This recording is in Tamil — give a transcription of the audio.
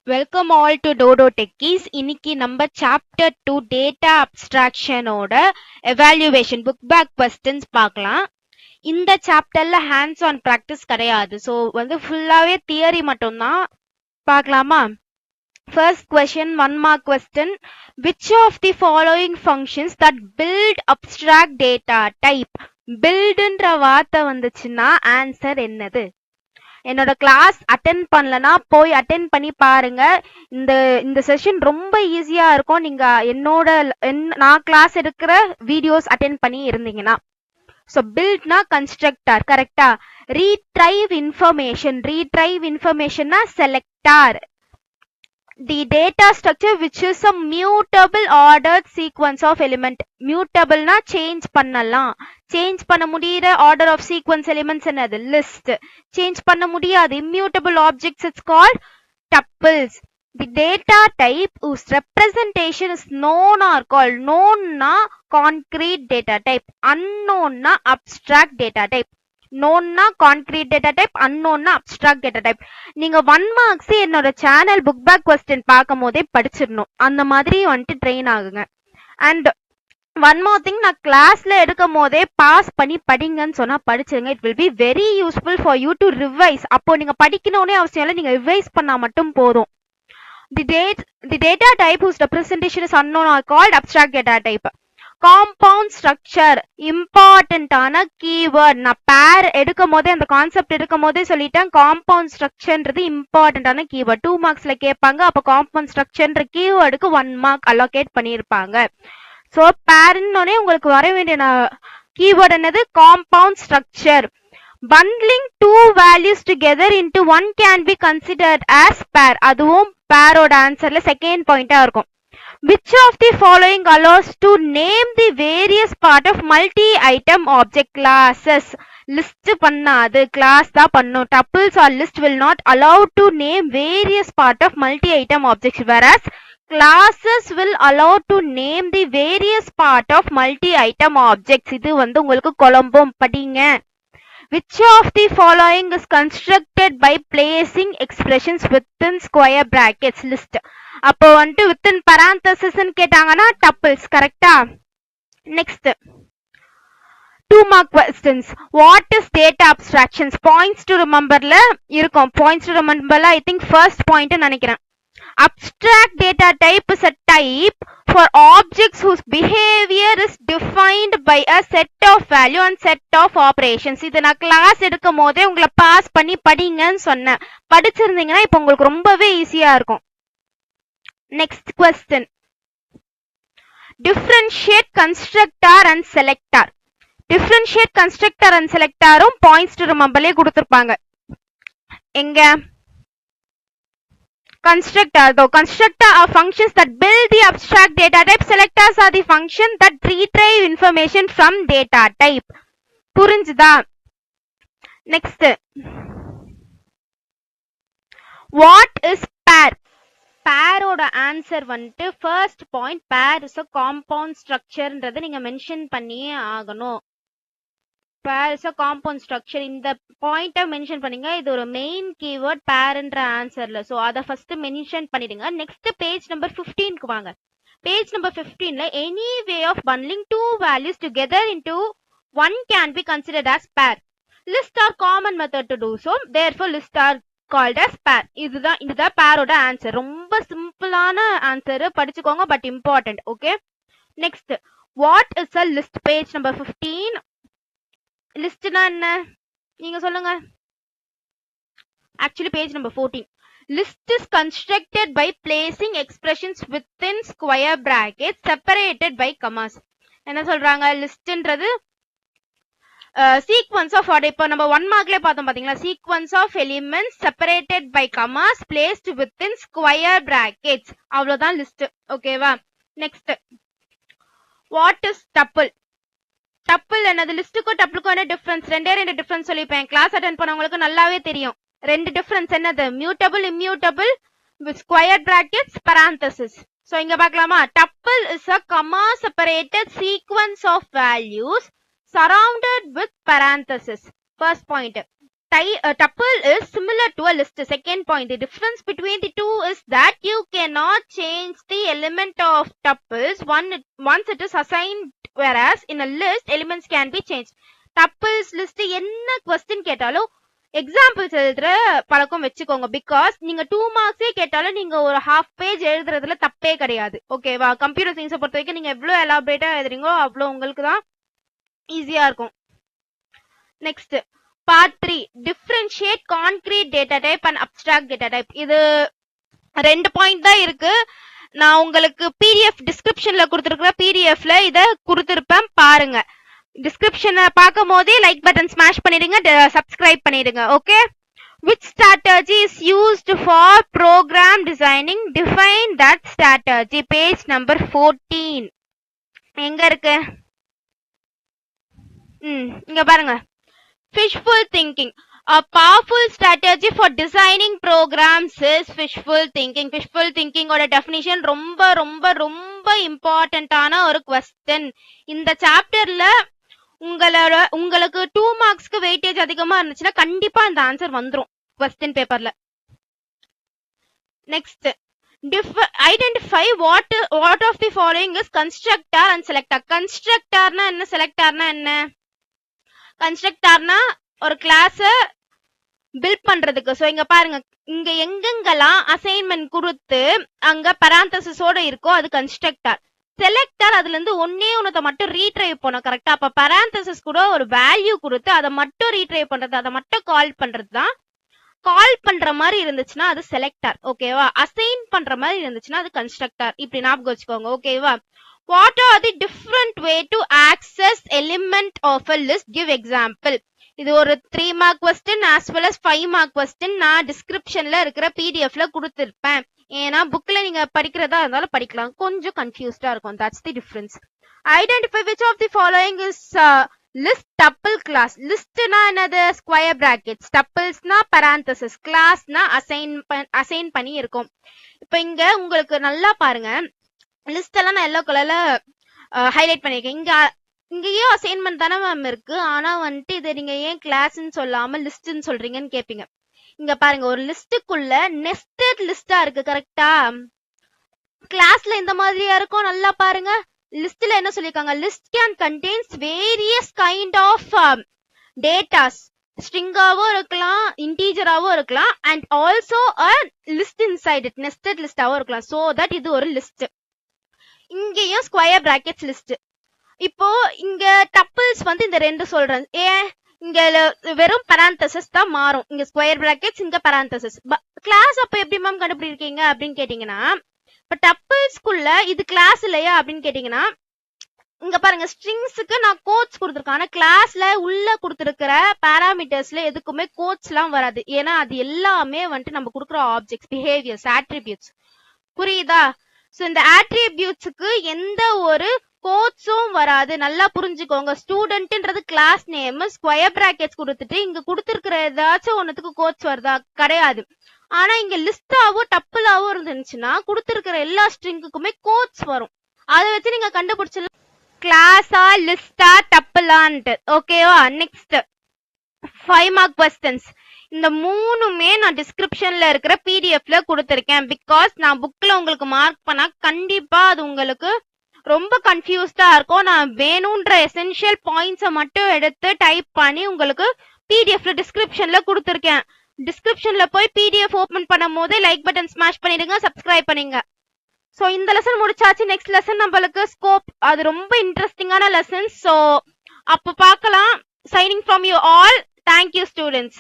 Welcome all to Dodo Techies. இன்னைக்கு நம்ம chapter 2 data abstraction ஓட evaluation book back questions பார்க்கலாம். இந்த chapterல hands on practice கிடையாது. So ஃபுல்லாவே theory மட்டும்தான். பார்க்கலாமா? First question, 1 mark question. Which of the following functions that build abstract data type? Buildன்ற வார்த்தை வந்துச்சுன்னா ஆன்சர் என்னது? என்னோட கிளாஸ் அட்டென்ட் பண்ணலனா போய் அட்டென்ட் பண்ணி பாருங்க. இந்த செஷன் ரொம்ப ஈஸியா இருக்கும். நீங்க நான் கிளாஸ் எடுக்கிற வீடியோஸ் அட்டென்ட் பண்ணி இருந்தீங்கன்னா. ஸோ பில்ட்னா கன்ஸ்ட்ரக்டார், கரெக்டா? ரீட்ரைவ் இன்ஃபர்மேஷன்னா selector. The data structure which is a mutable ordered sequence of element. Mutable na change பண்ணலாம். Change பண்ண முடியிற order of sequence elements என்னது? List. Change பண்ண முடியாது immutable objects, it's called tuples. The data type whose representation is known or called. Known na concrete data type, unknown na abstract data type. known na concrete data type, unknown na abstract data type. நீங்க 1 marks என்னோட சேனல் புக் பேக் கொஸ்டின் பார்க்கும் போதே படிச்சிடணும். அந்த மாதிரி ட்ரெயின் ஆகுங்க. அண்ட் ஒன் மோர் திங், நான் கிளாஸ்ல எடுக்கும் போதே பாஸ் பண்ணி படிங்கன்னு சொன்னா படிச்சிருங்க. It will be very useful for you to revise. அப்போ நீங்க படிக்கணும்னே அவசியம் இல்லை, நீங்க ரிவைஸ் பண்ணா மட்டும் போதும். The data type whose representation is unknown are called abstract data type. Compound structure இம்பார்ட்டன்டான கீவேர்ட். நான் பேர் எடுக்கும் போதே அந்த கான்செப்ட் எடுக்கும் போதே சொல்லிட்டேன். காம்பவுண்ட் ஸ்ட்ரக்சர்ன்றது இம்பார்ட்டன்டான கீவேர்ட். 2 மார்க்ஸ்ல கேட்பாங்க. அப்போ காம்பவுண்ட் ஸ்ட்ரக்சர்ன்ற கீவேர்டுக்கு 1 மார்க் அலோகேட் பண்ணியிருப்பாங்க. ஸோ பேருன்னே உங்களுக்கு வர வேண்டிய கீவேர்ட் என்னது? Compound structure. bundling 2 values together into one can be considered as pair. அதுவும் பேரோட ஆன்சர்ல செகண்ட் பாயிண்டா இருக்கும். Which of the following allows to name the various part of multi-item object classes? List பண்ணாது, class தான் பண்ணும். Tuples or list will not allow to name various part of multi-item objects, whereas classes will allow to name the various part of multi-item objects. இது உங்களுக்கு குழம்பும், படிங்க. Which of the following is constructed by placing expressions within square brackets? List. அப்போ within parenthesis கேட்டாங்கன்னா tuples, கரெக்டா? Next 2 mark questions. What is data abstractions? Points to rememberல இருக்கும். Points to rememberல I think first point நினைக்கிறேன். Abstract data type is a type for objects whose behavior is defined by a set of value and set of operations. இது நான் கிளாஸ் எடுக்கும் போதே உங்களை பாஸ் பண்ணி படிங்கன்னு சொன்னேன். படிச்சிருந்தீங்கன்னா இப்போ உங்களுக்கு ரொம்பவே ஈஸியா இருக்கும். Next question. Differentiate constructor and selector. Differentiate constructor and selectorம் points to rememberலே கொடுத்திருப்பாங்க. எங்க? Constructor though. Constructor are functions that build the abstract data type. Selectors are the function that retrieve information from data type. புரிஞ்சுதா? Next. What is pair? பேரோட ஆன்சர் ஃபர்ஸ்ட் பாயிண்ட், பேர் இஸ் அ காம்பவுண்ட் ஸ்ட்ரக்சர்ன்றதை நீங்க மென்ஷன் பண்ணியே ஆகணும். பேர் இஸ் அ காம்பவுண்ட் ஸ்ட்ரக்சர், இந்த பாயிண்ட்டை மென்ஷன் பண்ணீங்க. இது ஒரு மெயின் கீவேர்ட் பேர்ன்ற ஆன்சர்ல. ஸோ அதை ஃபர்ஸ்ட் மென்ஷன் பண்ணிடுங்க. நெக்ஸ்ட் பேஜ் நம்பர் 15க்கு வாங்க. பேஜ் நம்பர் 15ல any way of bundling 2 values together into one can be considered as pair. List are common method to do so. Therefore list are called as pair. இதுதான் பேரோட ஆன்சர். ரொம்ப சிம்பிளான ஆன்சர், படிச்சுக்கோங்க, but important. Okay. Next, what is a list? Page number 15. லிஸ்ட்னா என்ன நீங்க சொல்லுங்க. Actually page number 14. List is constructed by placing expressions within square bracket separated by commas. என்ன சொல்றாங்க? லிஸ்ட்ன்றது sequence of order. இப்போ நம்ம 1 மார்க்ல பார்த்தோம் பாத்தீங்களா? sequence of elements separated by commas placed within square brackets. அவ்வளவுதான் லிஸ்ட். ஓகேவா? Next, what is tuple? Tuple என்னது? லிஸ்டுக்கும் டப்பிளுக்கும் என்ன டிஃபரன்ஸ்? ரெண்டு டிஃபரன்ஸ் சொல்லிப்பேன். கிளாஸ் அட்டென்ட் பண்ணவங்களுக்கு நல்லாவே தெரியும். 2 டிஃபரன்ஸ் என்னது? Mutable, immutable, square brackets, parenthesis. So இங்க பார்க்கலாமா? Tuple is a comma separated sequence of values surrounded with parenthesis. First point. tuple is similar to a list. Second point, the difference between the two is that you cannot change the element of tuples once it is assigned, whereas in a list elements can be changed. Tuples list என்ன question கேட்டாலும் எக்ஸாம்பிள்ஸ் எழுதுற பழக்கம் வச்சுக்கோங்க. பிகாஸ் நீங்க 2 மார்க்ஸே கேட்டாலும் நீங்க ஒரு half பேஜ் எழுதுறதுல தப்பே கிடையாது. ஓகேவா? கம்ப்யூட்டர் சயின்ஸை பொறுத்த வரைக்கும் நீங்க எவ்வளவு எலாபரேட்டா எழுதுறீங்களோ அவ்வளோ உங்களுக்கு தான் ஈஸியா இருக்கும். Next part 3, differentiate concrete data type and abstract data type. இது 2 பாயிண்ட் தான் இருக்கு. நான் உங்களுக்கு பிடிஎஃப் டிஸ்கிரிப்ஷன்ல கொடுத்துருக்கிற பிடிஎஃப்ல இதை கொடுத்துருப்பேன், பாருங்க. டிஸ்கிரிப்ஷனை பார்க்கும் போதே லைக் பட்டன் ஸ்மாஷ் பண்ணிடுங்க, சப்ஸ்கிரைப் பண்ணிடுங்க. Okay. Which strategy is used for program designing? Define that strategy. Page number 14. எங்க இருக்கு? இங்க பாருங்க. Fishful thinking. A powerful strategy for designing programs is fishful thinking. Fishful thinking ஓட definition ரொம்ப ரொம்ப ரொம்ப இம்பார்ட்டன்டான ஒரு question. இந்த சாப்டர்ல உங்களுக்கு 2 மார்க்ஸ்க்கு வெயிட்டேஜ் அதிகமா இருந்துச்சுன்னா கண்டிப்பா இந்த ஆன்சர் வந்துரும் क्वेश्चन பேப்பர்ல. Next, identify what of the following is constructor and selector. கன்ஸ்ட்ரக்டர்னா என்ன, செலக்டர்னா என்ன? கன்ஸ்ட்ரக்டர்னா ஒரு கிளாஸ பில்ட் பண்றதுக்கு. சோ இங்க பாருங்க, இங்க எங்கெங்கெல்லாம் அசைன்மெண்ட் கொடுத்து அங்க பராந்தசிஸோட இருக்கோ அது கன்ஸ்ட்ரக்டர். செலக்டர் அதுல இருந்து ஒன்னத்தை மட்டும் ரீட்ரைவ் பண்ணும். கரெக்டா? அப்ப பராந்தசிஸ் கூட ஒரு வேல்யூ கொடுத்து அதை மட்டும் ரீட்ரைவ் பண்றது, அதை மட்டும் கால் பண்றது தான். கால் பண்ற மாதிரி இருந்துச்சுன்னா அது செலக்டர். ஓகேவா? அசைன் பண்ற மாதிரி இருந்துச்சுன்னா அது கன்ஸ்ட்ரக்டர். இப்படி ஞாபகம் வச்சுக்கோங்க. ஓகேவா? What are the different way to access element of a list? Give example. இது ஒரு 3 mark question as well as 5 mark question. நான் டிஸ்கிரிப்ஷன்ல இருக்கிற பிடிஎஃப்ல கொடுத்திருப்பேன். ஏன்னா புக்ல நீங்க படிக்கிறதா இருந்தாலும் படிக்கலாம், கொஞ்சம் கன்ஃபியூஸ்டா இருக்கும். That's the difference. Identify which of the following is list tuple class. லிஸ்ட்னா என்னது? Square brackets. டப்பிள்ஸ்னா parenthesis, கிளாஸ்னா அசைன் பண்ணி இருக்கும். இப்போ இங்க உங்களுக்கு நல்லா பாருங்க, லிஸ்ட் எல்லாம் நான் எல்லோ கலர்ல ஹைலைட் பண்ணிருக்கேன். இங்கேயும் அசைன்மெண்ட் தானே மேம் இருக்கு, ஆனா வந்துட்டு இதை நீங்க ஏன் கிளாஸ்ன்னு சொல்லாம லிஸ்ட்ன்னு சொல்றீங்கன்னு கேப்பீங்க. இங்க பாருங்க, ஒரு லிஸ்டுக்குள்ள நெஸ்டட் லிஸ்டா இருக்கு. கரெக்டா? கிளாஸ்ல இந்த மாதிரியா இருக்கும். நல்லா பாருங்க, லிஸ்ட்ல என்ன சொல்லிருக்காங்க? List can contains various kind of datas. ஸ்ட்ரிங்காவும் இருக்கலாம், இன்டீஜராவும் இருக்கலாம், and also a list inside it, nested லிஸ்டாவும் இருக்கலாம். சோ தட் இது ஒரு லிஸ்ட். இங்கேயும் ஸ்கொயர் பிராக்கெட்ஸ் லிஸ்ட். இப்போ இங்க டப்பிள்ஸ் வந்து இந்த 2 சொல்றேன். ஏன் இங்க வெறும் parenthesis தான் மாறும். இங்க ஸ்கொயர் பிராக்கெட்ஸ், இங்க parenthesis. கிளாஸ் அப்ப எப்படி மேம் கண்டுபிடிக்கீங்க அப்படின்னு கேட்டீங்கன்னா, இப்ப டப்பிள்ஸ்க்குள்ள இது கிளாஸ் இல்லையா அப்படின்னு கேட்டீங்கன்னா, இங்க பாருங்க, ஸ்ட்ரிங்ஸ்க்கு நான் கோட்ஸ் கொடுத்துருக்கேன். ஆனா கிளாஸ்ல உள்ள கொடுத்துருக்கிற பாராமீட்டர்ஸ்ல எதுக்குமே கோட்ஸ் எல்லாம் வராது. ஏன்னா அது எல்லாமே வந்துட்டு நம்ம கொடுக்குற ஆப்ஜெக்ட்ஸ், பிஹேவியர்ஸ், ஆட்ரிபியூட்ஸ். புரியுதா? சோ இந்த ஆட்ரிபியூட்ஸுக்கு எந்த ஒரு கோட்ஸும் வராது. நல்லா புரிஞ்சுக்கோங்க. ஸ்டூடெண்ட்ன்றது கிளாஸ் நேம், ஸ்கொயர் பிராக்கெட்ஸ் கொடுத்துட்டு இங்க கொடுத்துருக்கிற ஏதாச்சும் ஒன்னுக்கு கோட்ஸ் வருதா? கிடையாது. ஆனா இங்க லிஸ்டாவோ டப்பிளாவோ இருந்துச்சுன்னா கொடுத்துருக்கிற எல்லா ஸ்ட்ரிங்குக்குமே கோட்ஸ் வரும். அதை வச்சு நீங்க கண்டுபிடிச்சலாம் கிளாஸா லிஸ்டா டப்பிளான்ட்டு. ஓகேவா? Next 5 mark questions. இந்த 3மே நான் டிஸ்கிரிப்ஷன்ல இருக்கிற பிடிஎஃப்ல கொடுத்திருக்கேன். பிகாஸ் நான் புக்ல உங்களுக்கு மார்க் பண்ணா கண்டிப்பா அது உங்களுக்கு ரொம்ப கன்ஃபியூஸ்டா இருக்கும். நான் வேணும்ன்ற எசென்ஷியல் பாயிண்ட்ஸை மட்டும் எடுத்து டைப் பண்ணி உங்களுக்கு பிடிஎஃப்ல டிஸ்கிரிப்ஷன்ல கொடுத்துருக்கேன். டிஸ்கிரிப்ஷன்ல போய் பிடிஎஃப் ஓபன் பண்ணும் போது லைக் பட்டன் ஸ்மாஷ் பண்ணிடுங்க, சப்ஸ்கிரைப் பண்ணுங்க. சோ இந்த லெசன் முடிச்சாச்சு. நெக்ஸ்ட் லெசன் நம்மளுக்கு ஸ்கோப். அது ரொம்ப இன்ட்ரெஸ்டிங்கான லெசன். சோ அப்ப பார்க்கலாம். Signing from you all. Thank you students.